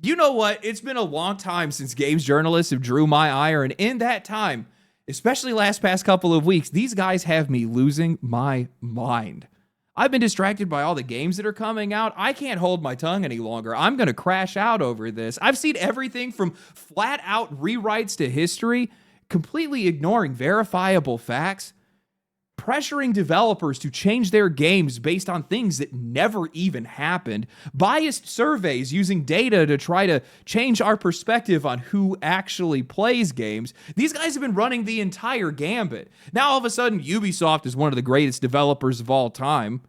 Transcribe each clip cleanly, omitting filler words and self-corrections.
You know what? It's been a long time since games journalists have drew my ire, and in that time, especially last past couple of weeks, these guys have me losing my mind. I've been distracted by all the games that are coming out. I can't hold my tongue any longer. I'm going to crash out over this. I've seen everything from flat out rewrites to history, completely ignoring verifiable facts, pressuring developers to change their games based on things that never even happened, biased surveys using data to try to change our perspective on who actually plays games. These guys have been running the entire gambit. Now all of a sudden, Ubisoft is one of the greatest developers of all time.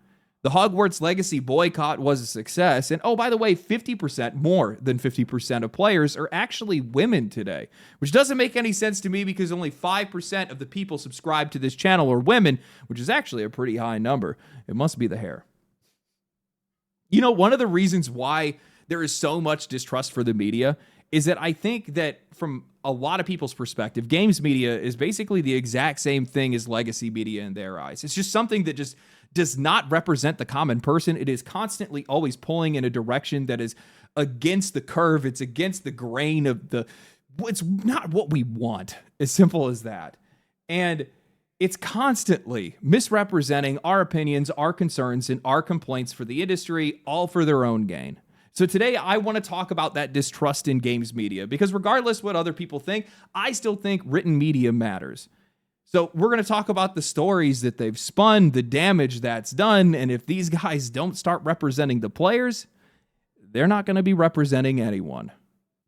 The Hogwarts Legacy boycott was a success. And oh, by the way, 50%, more than 50% of players are actually women today, which doesn't make any sense to me because only 5% of the people subscribed to this channel are women, which is actually a pretty high number. It must be the hair. You know, one of the reasons why there is so much distrust for the media is that I think that from a lot of people's perspective, games media is basically the exact same thing as legacy media in their eyes. It's just something that just does not represent the common person. It is constantly always pulling in a direction that is against the curve. It's against the grain of it's not what we want. As simple as that. And it's constantly misrepresenting our opinions, our concerns, and our complaints for the industry, all for their own gain. So today I want to talk about that distrust in games media, because regardless what other people think, I still think written media matters. So we're going to talk about the stories that they've spun, the damage that's done, and if these guys don't start representing the players, they're not going to be representing anyone.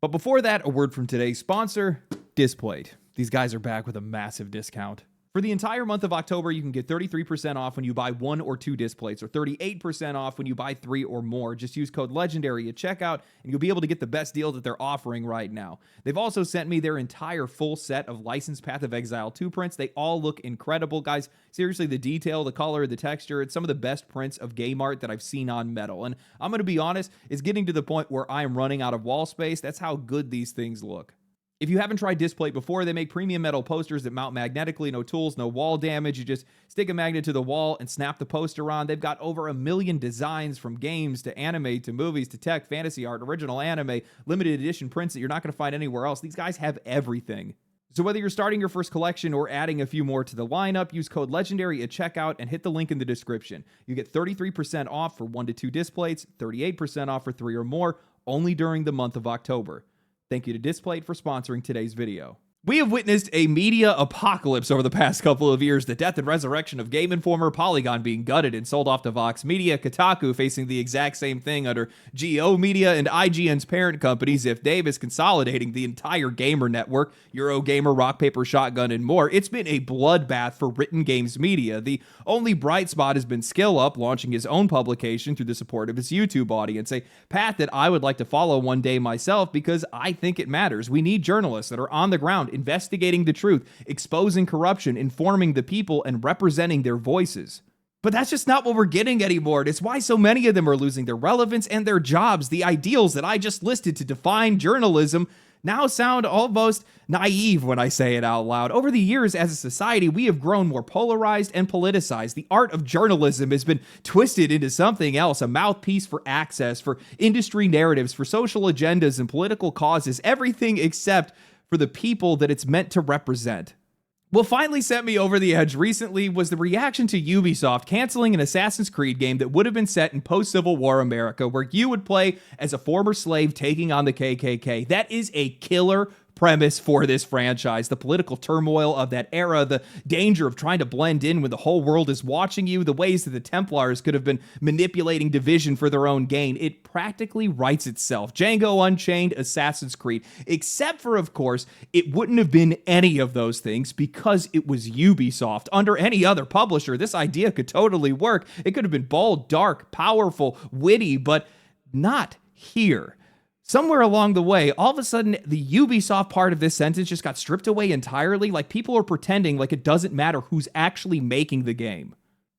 But before that, a word from today's sponsor, Displate. These guys are back with a massive discount. For the entire month of October, you can get 33% off when you buy 1 or 2 displays, or 38% off when you buy 3 or more. Just use code LEGENDARY at checkout, and you'll be able to get the best deal that they're offering right now. They've also sent me their entire full set of licensed Path of Exile 2 prints. They all look incredible, guys. Seriously, the detail, the color, the texture, it's some of the best prints of game art that I've seen on metal. And I'm going to be honest, it's getting to the point where I am running out of wall space. That's how good these things look. If you haven't tried Displate before, they make premium metal posters that mount magnetically, no tools, no wall damage. You just stick a magnet to the wall and snap the poster on. They've got over 1 million designs, from games to anime to movies to tech, fantasy art, original anime, limited edition prints that you're not going to find anywhere else. These guys have everything. So whether you're starting your first collection or adding a few more to the lineup, use code LEGENDARY at checkout and hit the link in the description. You get 33% off for 1 to 2 displays, 38% off for 3 or more, only during the month of October. Thank you to Displate for sponsoring today's video. We have witnessed a media apocalypse over the past couple of years. The death and resurrection of Game Informer, Polygon being gutted and sold off to Vox Media, Kotaku facing the exact same thing under GO Media, and IGN's parent company, Ziff Davis, consolidating the entire gamer network, Eurogamer, Rock, Paper, Shotgun, and more. It's been a bloodbath for written games media. The only bright spot has been SkillUp, launching his own publication through the support of its YouTube audience, a path that I would like to follow one day myself because I think it matters. We need journalists that are on the ground, investigating the truth, exposing corruption, informing the people, and representing their voices. But that's just not what we're getting anymore. It's why so many of them are losing their relevance and their jobs. The ideals that I just listed to define journalism now sound almost naive when I say it out loud. Over the years, as a society, we have grown more polarized and politicized. The art of journalism has been twisted into something else, a mouthpiece for access, for industry narratives, for social agendas and political causes, everything except for the people that it's meant to represent. What finally sent me over the edge recently was the reaction to Ubisoft canceling an Assassin's Creed game that would have been set in post-Civil War America, where you would play as a former slave taking on the KKK. That is a killer premise for this franchise. The political turmoil of that era, the danger of trying to blend in when the whole world is watching you, the ways that the Templars could have been manipulating division for their own gain. It practically writes itself. Django Unchained, Assassin's Creed. Except for, of course, it wouldn't have been any of those things because it was Ubisoft. Under any other publisher, this idea could totally work. It could have been bold, dark, powerful, witty, but not here. Somewhere along the way, all of a sudden, the Ubisoft part of this sentence just got stripped away entirely. Like, people are pretending like it doesn't matter who's actually making the game.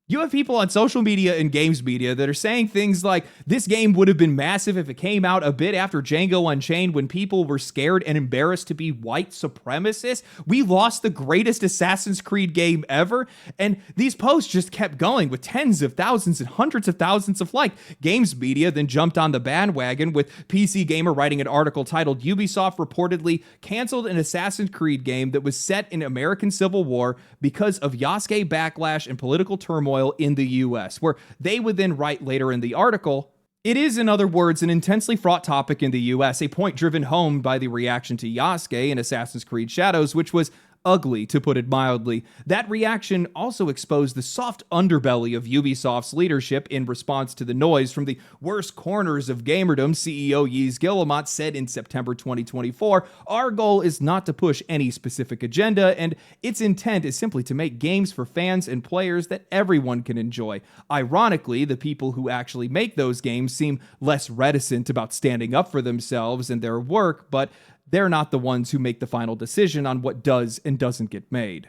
You have people on social media and games media that are saying things like, this game would have been massive if it came out a bit after Django Unchained when people were scared and embarrassed to be white supremacists. We lost the greatest Assassin's Creed game ever. And these posts just kept going with tens of thousands and hundreds of thousands of likes. Games media then jumped on the bandwagon with PC Gamer writing an article titled, Ubisoft reportedly canceled an Assassin's Creed game that was set in American Civil War because of Yasuke backlash and political turmoil in the US, where they would then write later in the article, it is, in other words, an intensely fraught topic in the US, a point driven home by the reaction to Yasuke in Assassin's Creed Shadows, which was ugly, to put it mildly. That reaction also exposed the soft underbelly of Ubisoft's leadership in response to the noise from the worst corners of gamerdom. CEO Yves Guillemot said in September 2024, our goal is not to push any specific agenda, and its intent is simply to make games for fans and players that everyone can enjoy. Ironically, the people who actually make those games seem less reticent about standing up for themselves and their work, but they're not the ones who make the final decision on what does and doesn't get made.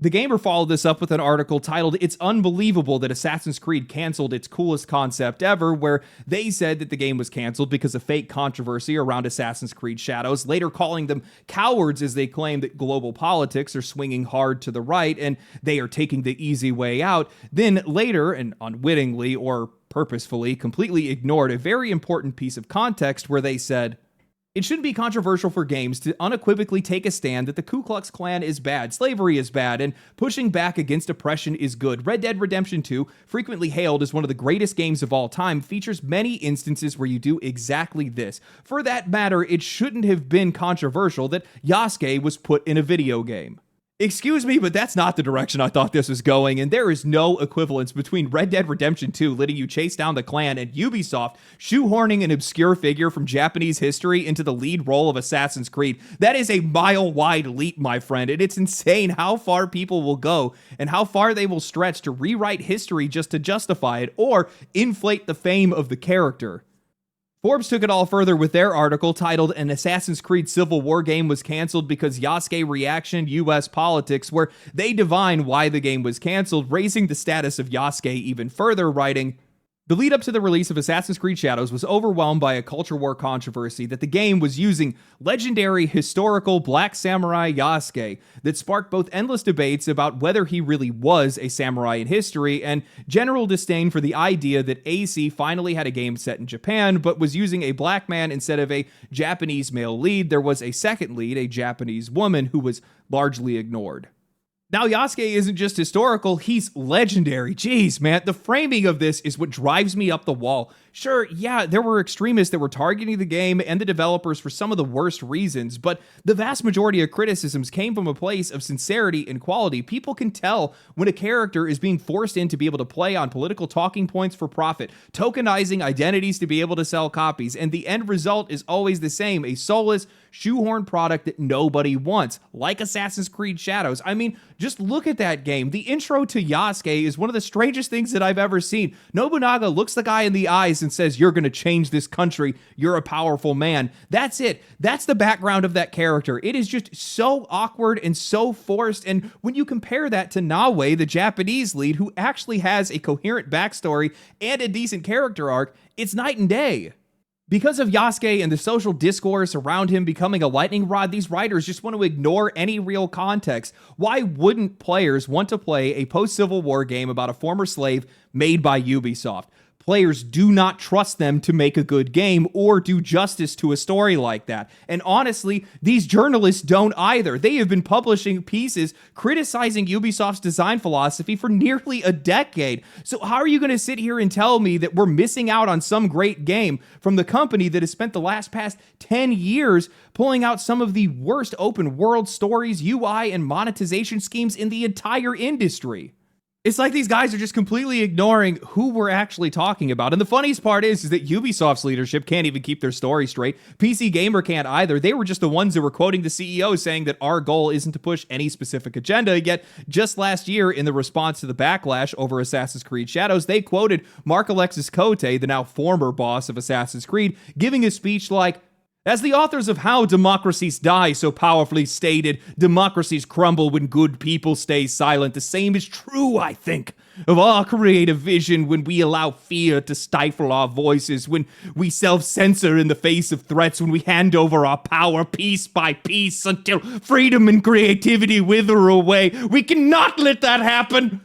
The Gamer followed this up with an article titled, It's Unbelievable That Assassin's Creed Canceled Its Coolest Concept Ever, where they said that the game was canceled because of fake controversy around Assassin's Creed Shadows, later calling them cowards as they claim that global politics are swinging hard to the right and they are taking the easy way out. Then later, and unwittingly or purposefully, completely ignored a very important piece of context where they said, it shouldn't be controversial for games to unequivocally take a stand that the Ku Klux Klan is bad, slavery is bad, and pushing back against oppression is good. Red Dead Redemption 2, frequently hailed as one of the greatest games of all time, features many instances where you do exactly this. For that matter, it shouldn't have been controversial that Yasuke was put in a video game. Excuse me, but that's not the direction I thought this was going, and there is no equivalence between Red Dead Redemption 2 letting you chase down the Klan and Ubisoft shoehorning an obscure figure from Japanese history into the lead role of Assassin's Creed. That is a mile-wide leap, my friend, and it's insane how far people will go and how far they will stretch to rewrite history just to justify it or inflate the fame of the character. Forbes took it all further with their article titled An Assassin's Creed Civil War Game Was Canceled Because Yasuke Reaction US Politics, where they divine why the game was canceled, raising the status of Yasuke even further, writing, the lead up to the release of Assassin's Creed Shadows was overwhelmed by a culture war controversy that the game was using legendary historical Black Samurai Yasuke that sparked both endless debates about whether he really was a samurai in history and general disdain for the idea that AC finally had a game set in Japan but was using a black man instead of a Japanese male lead. There was a second lead, a Japanese woman, who was largely ignored. Now, Yasuke isn't just historical, he's legendary. Jeez, man, the framing of this is what drives me up the wall. Sure, yeah, there were extremists that were targeting the game and the developers for some of the worst reasons, but the vast majority of criticisms came from a place of sincerity and quality. People can tell when a character is being forced in to be able to play on political talking points for profit, tokenizing identities to be able to sell copies, and the end result is always the same, a soulless, shoehorn product that nobody wants, like Assassin's Creed Shadows. I mean, just look at that game. The intro to Yasuke is one of the strangest things that I've ever seen. Nobunaga looks the guy in the eyes and says, you're going to change this country. You're a powerful man. That's it. That's the background of that character. It is just so awkward and so forced. And when you compare that to Nawe, the Japanese lead, who actually has a coherent backstory and a decent character arc, it's night and day. Because of Yasuke and the social discourse around him becoming a lightning rod, these writers just want to ignore any real context. Why wouldn't players want to play a post-Civil War game about a former slave made by Ubisoft? Players do not trust them to make a good game or do justice to a story like that. And honestly, these journalists don't either. They have been publishing pieces criticizing Ubisoft's design philosophy for nearly a decade. So how are you going to sit here and tell me that we're missing out on some great game from the company that has spent the past 10 years pulling out some of the worst open world stories, UI, and monetization schemes in the entire industry? It's like these guys are just completely ignoring who we're actually talking about. And the funniest part is that Ubisoft's leadership can't even keep their story straight. PC Gamer can't either. They were just the ones that were quoting the CEO saying that our goal isn't to push any specific agenda. Yet just last year, in the response to the backlash over Assassin's Creed Shadows, they quoted Mark Alexis Cote, the now former boss of Assassin's Creed, giving a speech like, As the authors of How Democracies Die so powerfully stated, democracies crumble when good people stay silent. The same is true, I think, of our creative vision when we allow fear to stifle our voices, when we self-censor in the face of threats, when we hand over our power piece by piece until freedom and creativity wither away. We cannot let that happen.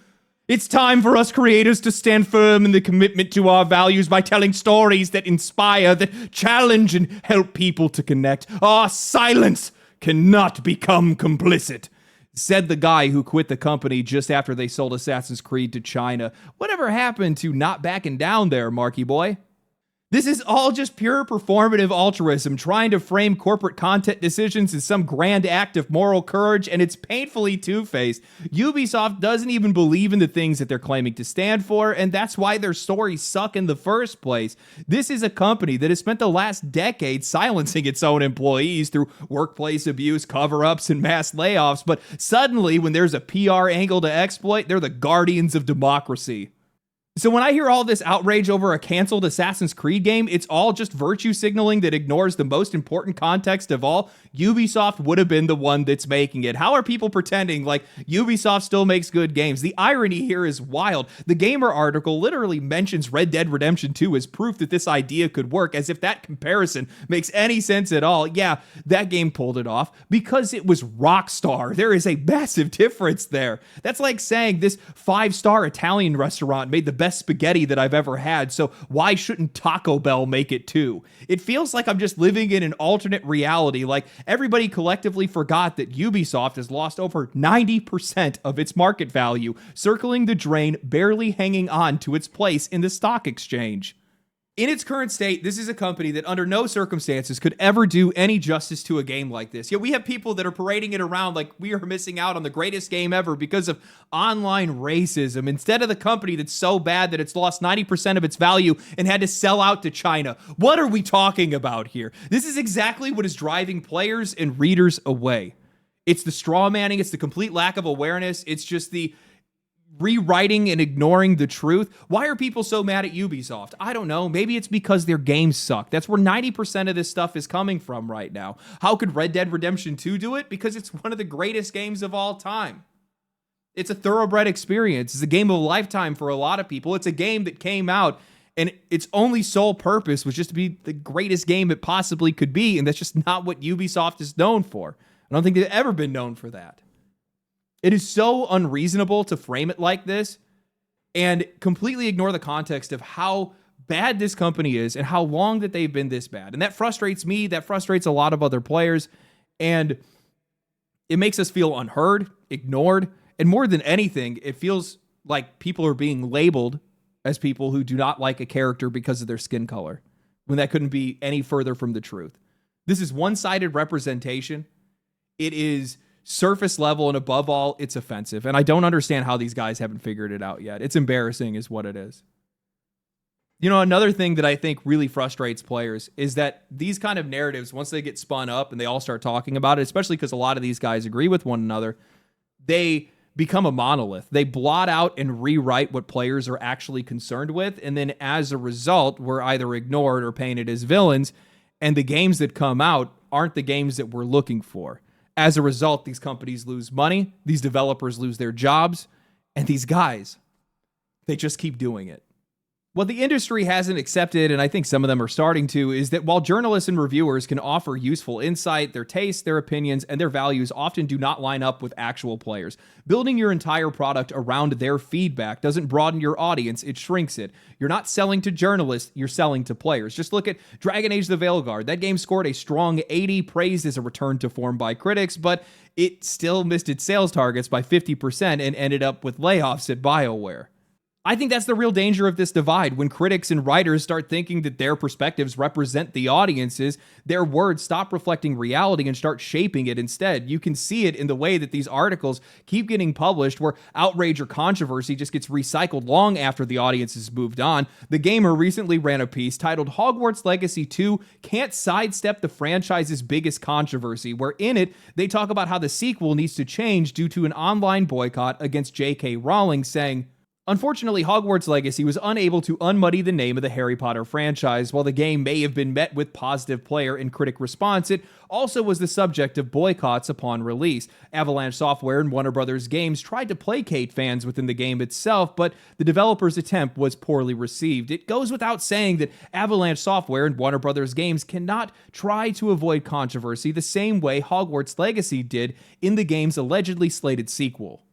It's time for us creators to stand firm in the commitment to our values by telling stories that inspire, that challenge, and help people to connect. Our silence cannot become complicit, said the guy who quit the company just after they sold Assassin's Creed to China. Whatever happened to not backing down there, Marky boy? This is all just pure performative altruism, trying to frame corporate content decisions as some grand act of moral courage, and it's painfully two-faced. Ubisoft doesn't even believe in the things that they're claiming to stand for, and that's why their stories suck in the first place. This is a company that has spent the last decade silencing its own employees through workplace abuse, cover-ups, and mass layoffs, but suddenly, when there's a PR angle to exploit, they're the guardians of democracy. So when I hear all this outrage over a canceled Assassin's Creed game, it's all just virtue signaling that ignores the most important context of all. Ubisoft would have been the one that's making it. How are people pretending like Ubisoft still makes good games? The irony here is wild. The Gamer article literally mentions Red Dead Redemption 2 as proof that this idea could work, as if that comparison makes any sense at all. Yeah, that game pulled it off because it was Rockstar. There is a massive difference there. That's like saying this 5-star Italian restaurant made the best spaghetti that I've ever had, so why shouldn't Taco Bell make it too? It feels like I'm just living in an alternate reality, like everybody collectively forgot that Ubisoft has lost over 90% of its market value, circling the drain, barely hanging on to its place in the stock exchange. In its current state, this is a company that under no circumstances could ever do any justice to a game like this. Yet we have people that are parading it around like we are missing out on the greatest game ever because of online racism, instead of the company that's so bad that it's lost 90% of its value and had to sell out to China. What are we talking about here? This is exactly what is driving players and readers away. It's the straw manning, it's the complete lack of awareness, it's just the rewriting and ignoring the truth. Why are people so mad at Ubisoft? I don't know. Maybe it's because their games suck. That's where 90% of this stuff is coming from right now. How could Red Dead Redemption 2 do it? Because it's one of the greatest games of all time. It's a thoroughbred experience. It's a game of a lifetime for a lot of people. It's a game that came out and its only sole purpose was just to be the greatest game it possibly could be, and that's just not what Ubisoft is known for. I don't think they've ever been known for that. It is so unreasonable to frame it like this and completely ignore the context of how bad this company is and how long that they've been this bad. And that frustrates me. That frustrates a lot of other players. And it makes us feel unheard, ignored. And more than anything, it feels like people are being labeled as people who do not like a character because of their skin color, when that couldn't be any further from the truth. This is one-sided representation. It is surface level, and above all, it's offensive. And I don't understand how these guys haven't figured it out yet. It's embarrassing is what it is. You know, another thing that I think really frustrates players is that these kind of narratives, once they get spun up and they all start talking about it, especially because a lot of these guys agree with one another, they become a monolith. They blot out and rewrite what players are actually concerned with, and then as a result, we're either ignored or painted as villains, and the games that come out aren't the games that we're looking for. As a result, these companies lose money, these developers lose their jobs, and these guys, they just keep doing it. What the industry hasn't accepted, and I think some of them are starting to, is that while journalists and reviewers can offer useful insight, their tastes, their opinions, and their values often do not line up with actual players. Building your entire product around their feedback doesn't broaden your audience, it shrinks it. You're not selling to journalists, you're selling to players. Just look at Dragon Age the Veilguard. That game scored a strong 80, praised as a return to form by critics, but it still missed its sales targets by 50% and ended up with layoffs at BioWare. I think that's the real danger of this divide. When critics and writers start thinking that their perspectives represent the audiences, their words stop reflecting reality and start shaping it instead. You can see it in the way that these articles keep getting published, where outrage or controversy just gets recycled long after the audience has moved on. The Gamer recently ran a piece titled Hogwarts Legacy 2 Can't Sidestep the Franchise's Biggest Controversy, where in it, they talk about how the sequel needs to change due to an online boycott against J.K. Rowling, saying, Unfortunately, Hogwarts Legacy was unable to unmuddy the name of the Harry Potter franchise. While the game may have been met with positive player and critic response, it also was the subject of boycotts upon release. Avalanche Software and Warner Brothers Games tried to placate fans within the game itself, but the developer's attempt was poorly received. It goes without saying that Avalanche Software and Warner Brothers Games cannot try to avoid controversy the same way Hogwarts Legacy did in the game's allegedly slated sequel.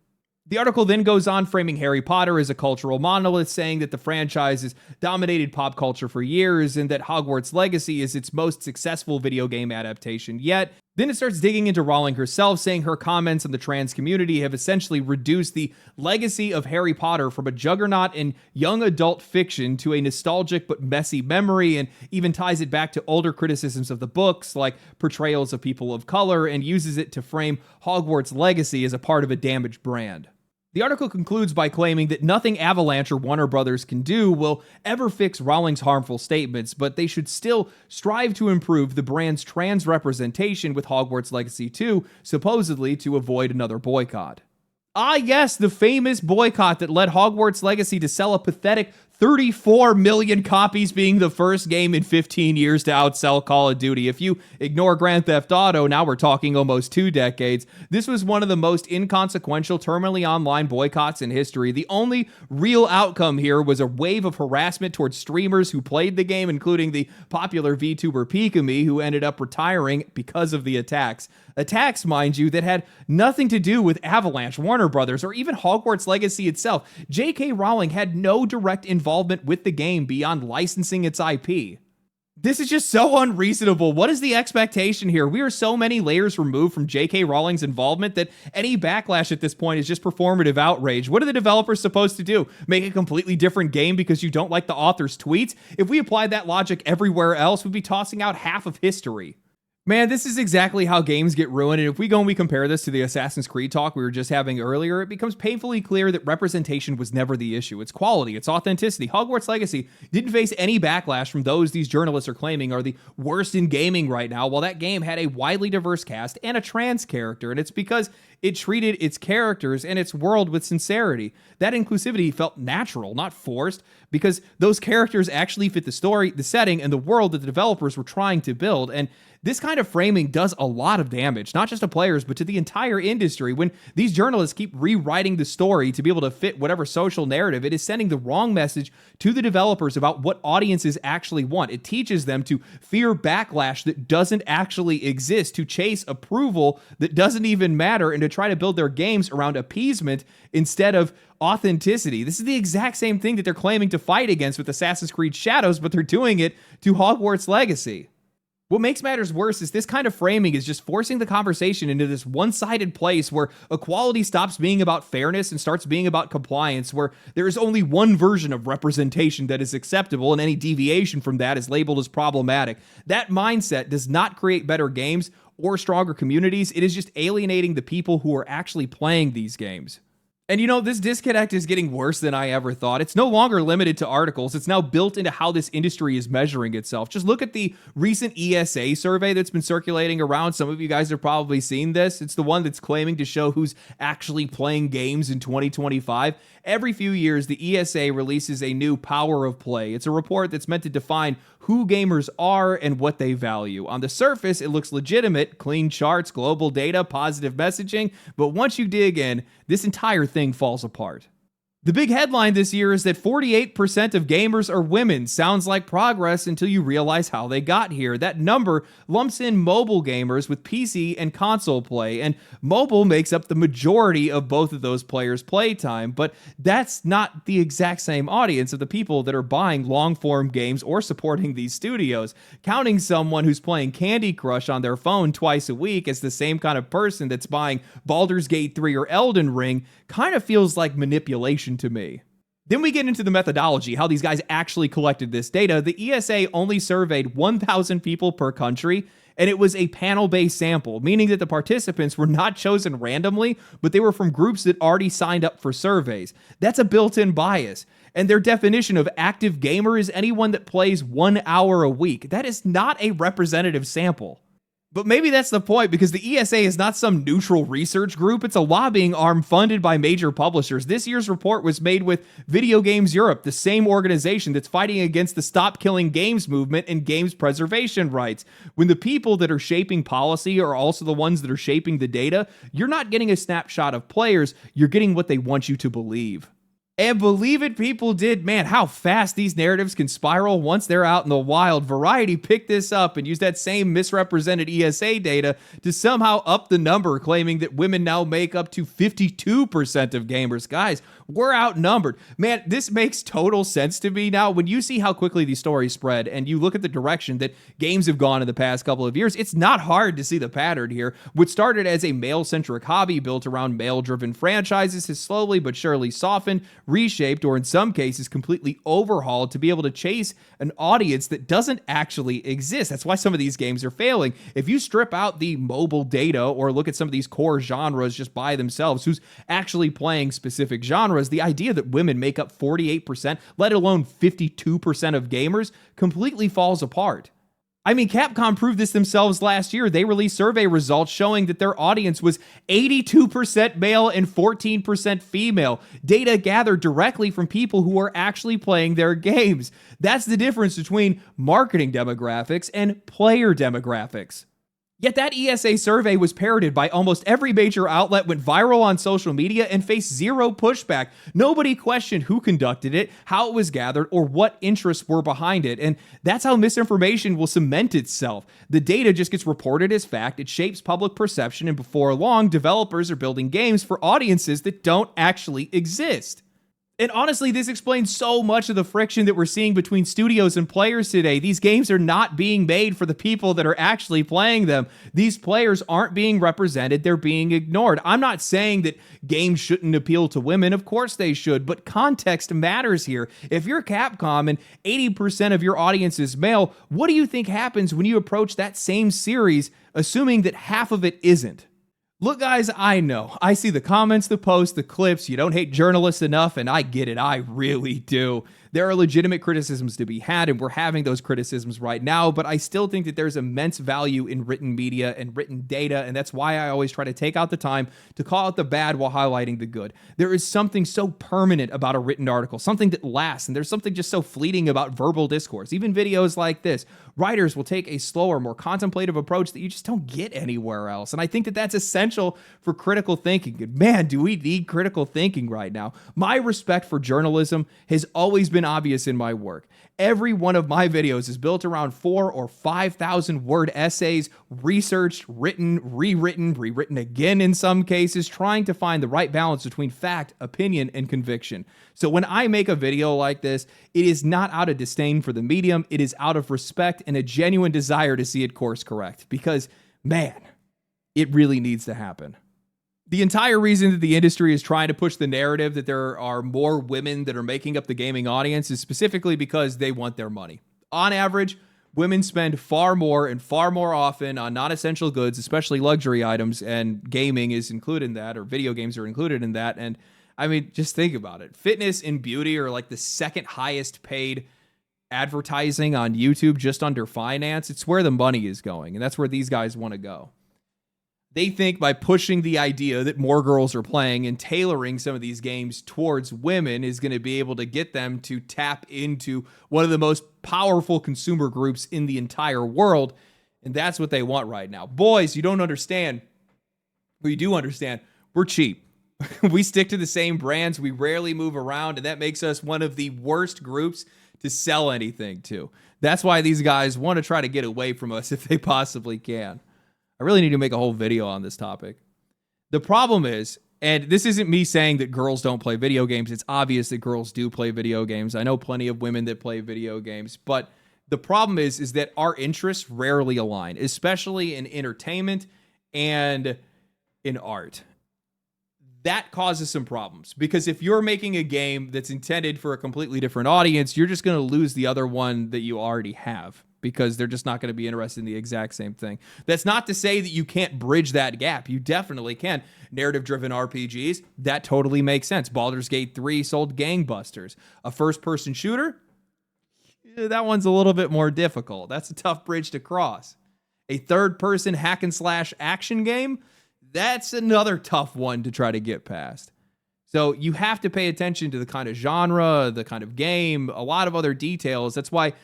The article then goes on framing Harry Potter as a cultural monolith, saying that the franchise has dominated pop culture for years and that Hogwarts Legacy is its most successful video game adaptation yet. Then it starts digging into Rowling herself, saying her comments on the trans community have essentially reduced the legacy of Harry Potter from a juggernaut in young adult fiction to a nostalgic but messy memory, and even ties it back to older criticisms of the books, like portrayals of people of color, and uses it to frame Hogwarts Legacy as a part of a damaged brand. The article concludes by claiming that nothing Avalanche or Warner Brothers can do will ever fix Rowling's harmful statements, but they should still strive to improve the brand's trans representation with Hogwarts Legacy 2, supposedly to avoid another boycott. Ah yes, the famous boycott that led Hogwarts Legacy to sell a pathetic 34 million copies, being the first game in 15 years to outsell Call of Duty. If you ignore Grand Theft Auto, now we're talking almost 2 decades. This was one of the most inconsequential terminally online boycotts in history. The only real outcome here was a wave of harassment towards streamers who played the game, including the popular VTuber Pikami, who ended up retiring because of the attacks. Attacks, mind you, that had nothing to do with Avalanche, Warner Brothers, or even Hogwarts Legacy itself. J.K. Rowling had no direct involvement with the game beyond licensing its IP. This is just so unreasonable. What is the expectation here? We are so many layers removed from J.K. Rowling's involvement that any backlash at this point is just performative outrage. What are the developers supposed to do? Make a completely different game because you don't like the author's tweets? If we applied that logic everywhere else, we'd be tossing out half of history. Man, this is exactly how games get ruined, and if we go and we compare this to the Assassin's Creed talk we were just having earlier, it becomes painfully clear that representation was never the issue. It's quality, it's authenticity. Hogwarts Legacy didn't face any backlash from those these journalists are claiming are the worst in gaming right now, while that game had a widely diverse cast and a trans character, and it's because it treated its characters and its world with sincerity. That inclusivity felt natural, not forced, because those characters actually fit the story, the setting, and the world that the developers were trying to build, and this kind of framing does a lot of damage, not just to players, but to the entire industry. When these journalists keep rewriting the story to be able to fit whatever social narrative, it is sending the wrong message to the developers about what audiences actually want. It teaches them to fear backlash that doesn't actually exist, to chase approval that doesn't even matter, and to try to build their games around appeasement instead of authenticity. This is the exact same thing that they're claiming to fight against with Assassin's Creed Shadows, but they're doing it to Hogwarts Legacy. What makes matters worse is this kind of framing is just forcing the conversation into this one-sided place where equality stops being about fairness and starts being about compliance, where there is only one version of representation that is acceptable and any deviation from that is labeled as problematic. That mindset does not create better games or stronger communities. It is just alienating the people who are actually playing these games. And you know, this disconnect is getting worse than I ever thought. It's no longer limited to articles. It's now built into how this industry is measuring itself. Just look at the recent ESA survey that's been circulating around. Some of you guys have probably seen this. It's the one that's claiming to show who's actually playing games in 2025. Every few years, the ESA releases a new power of play. It's a report that's meant to define who gamers are and what they value. On the surface, it looks legitimate, clean charts, global data, positive messaging, but once you dig in, this entire thing falls apart. The big headline this year is that 48% of gamers are women. Sounds like progress until you realize how they got here. That number lumps in mobile gamers with PC and console play, and mobile makes up the majority of both of those players' playtime, but that's not the exact same audience of the people that are buying long-form games or supporting these studios. Counting someone who's playing Candy Crush on their phone twice a week as the same kind of person that's buying Baldur's Gate 3 or Elden Ring kind of feels like manipulation to me. Then we get into the methodology, how these guys actually collected this data. The ESA only surveyed 1,000 people per country, and it was a panel-based sample, meaning that the participants were not chosen randomly, but they were from groups that already signed up for surveys. That's a built-in bias. And their definition of active gamer is anyone that plays 1 hour a week. That is not a representative sample. But maybe that's the point, because the ESA is not some neutral research group. It's a lobbying arm funded by major publishers. This year's report was made with Video Games Europe, the same organization that's fighting against the Stop Killing Games movement and games preservation rights. When the people that are shaping policy are also the ones that are shaping the data, you're not getting a snapshot of players, you're getting what they want you to believe. And believe it, people did. Man, how fast these narratives can spiral once they're out in the wild. Variety picked this up and used that same misrepresented ESA data to somehow up the number, claiming that women now make up to 52% of gamers. Guys, we're outnumbered. Man, this makes total sense to me now. When you see how quickly these stories spread and you look at the direction that games have gone in the past couple of years, it's not hard to see the pattern here. What started as a male-centric hobby built around male-driven franchises has slowly but surely softened, reshaped, or in some cases completely overhauled to be able to chase an audience that doesn't actually exist. That's why some of these games are failing. If you strip out the mobile data or look at some of these core genres just by themselves, who's actually playing specific genres, the idea that women make up 48%, let alone 52% of gamers, completely falls apart. I mean, Capcom proved this themselves last year. They released survey results showing that their audience was 82% male and 14% female. Data gathered directly from people who are actually playing their games. That's the difference between marketing demographics and player demographics. Yet that ESA survey was parroted by almost every major outlet, went viral on social media, and faced zero pushback. Nobody questioned who conducted it, how it was gathered, or what interests were behind it. And that's how misinformation will cement itself. The data just gets reported as fact, it shapes public perception, and before long, developers are building games for audiences that don't actually exist. And honestly, this explains so much of the friction that we're seeing between studios and players today. These games are not being made for the people that are actually playing them. These players aren't being represented, they're being ignored. I'm not saying that games shouldn't appeal to women, of course they should, but context matters here. If you're Capcom and 80% of your audience is male, what do you think happens when you approach that same series, assuming that half of it isn't? Look, guys, I know. I see the comments, the posts, the clips. You don't hate journalists enough, and I get it. I really do. There are legitimate criticisms to be had, and we're having those criticisms right now, but I still think that there's immense value in written media and written data, and that's why I always try to take out the time to call out the bad while highlighting the good. There is something so permanent about a written article, something that lasts, and there's something just so fleeting about verbal discourse. Even videos like this, writers will take a slower, more contemplative approach that you just don't get anywhere else, and I think that that's essential for critical thinking. And man, do we need critical thinking right now. My respect for journalism has always been obvious in my work. Every one of my videos is built around 4,000 or 5,000 word essays, researched, written, rewritten again in some cases, trying to find the right balance between fact, opinion, and conviction. So when I make a video like this, it is not out of disdain for the medium, it is out of respect and a genuine desire to see it course correct, because, man, it really needs to happen. The entire reason that the industry is trying to push the narrative that there are more women that are making up the gaming audience is specifically because they want their money. On average, women spend far more and far more often on non-essential goods, especially luxury items, and gaming is included in that, or video games are included in that. And I mean, just think about it. Fitness and beauty are like the second highest paid advertising on YouTube, just under finance. It's where the money is going, and that's where these guys want to go. They think by pushing the idea that more girls are playing and tailoring some of these games towards women is going to be able to get them to tap into one of the most powerful consumer groups in the entire world. And that's what they want right now. Boys, you don't understand. We do understand. We're cheap. We stick to the same brands. We rarely move around. And that makes us one of the worst groups to sell anything to. That's why these guys want to try to get away from us if they possibly can. I really need to make a whole video on this topic. The problem is, and this isn't me saying that girls don't play video games. It's obvious that girls do play video games. I know plenty of women that play video games. But the problem is that our interests rarely align, especially in entertainment and in art. That causes some problems, because if you're making a game that's intended for a completely different audience, you're just going to lose the other one that you already have, because they're just not going to be interested in the exact same thing. That's not to say that you can't bridge that gap. You definitely can. Narrative-driven RPGs, that totally makes sense. Baldur's Gate 3 sold gangbusters. A first-person shooter, that one's a little bit more difficult. That's a tough bridge to cross. A third-person hack and slash action game, that's another tough one to try to get past. So you have to pay attention to the kind of genre, the kind of game, a lot of other details. That's why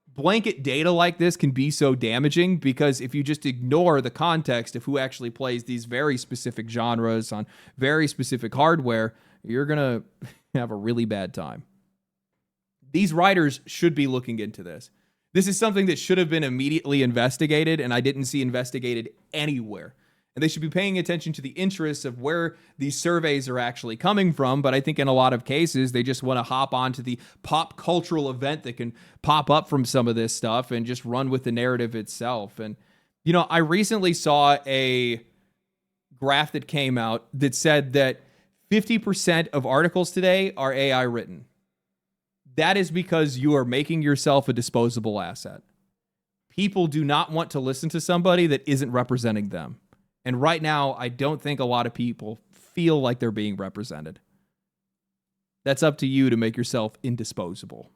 blanket data like this can be so damaging, because if you just ignore the context of who actually plays these very specific genres on very specific hardware, you're going to have a really bad time. These writers should be looking into this. This is something that should have been immediately investigated, and I didn't see investigated anywhere. And they should be paying attention to the interests of where these surveys are actually coming from. But I think in a lot of cases, they just want to hop onto the pop cultural event that can pop up from some of this stuff and just run with the narrative itself. And, you know, I recently saw a graph that came out that said that 50% of articles today are AI written. That is because you are making yourself a disposable asset. People do not want to listen to somebody that isn't representing them. And right now, I don't think a lot of people feel like they're being represented. That's up to you to make yourself indisposable.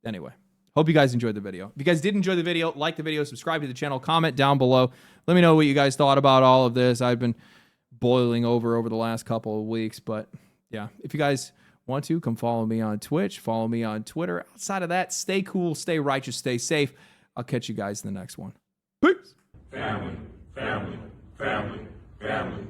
Anyway, hope you guys enjoyed the video. If you guys did enjoy the video, like the video, subscribe to the channel, comment down below. Let me know what you guys thought about all of this. I've been boiling over the last couple of weeks. But yeah, if you guys want to, come follow me on Twitch, follow me on Twitter. Outside of that, stay cool, stay righteous, stay safe. I'll catch you guys in the next one. Peace. Family, family, family, family.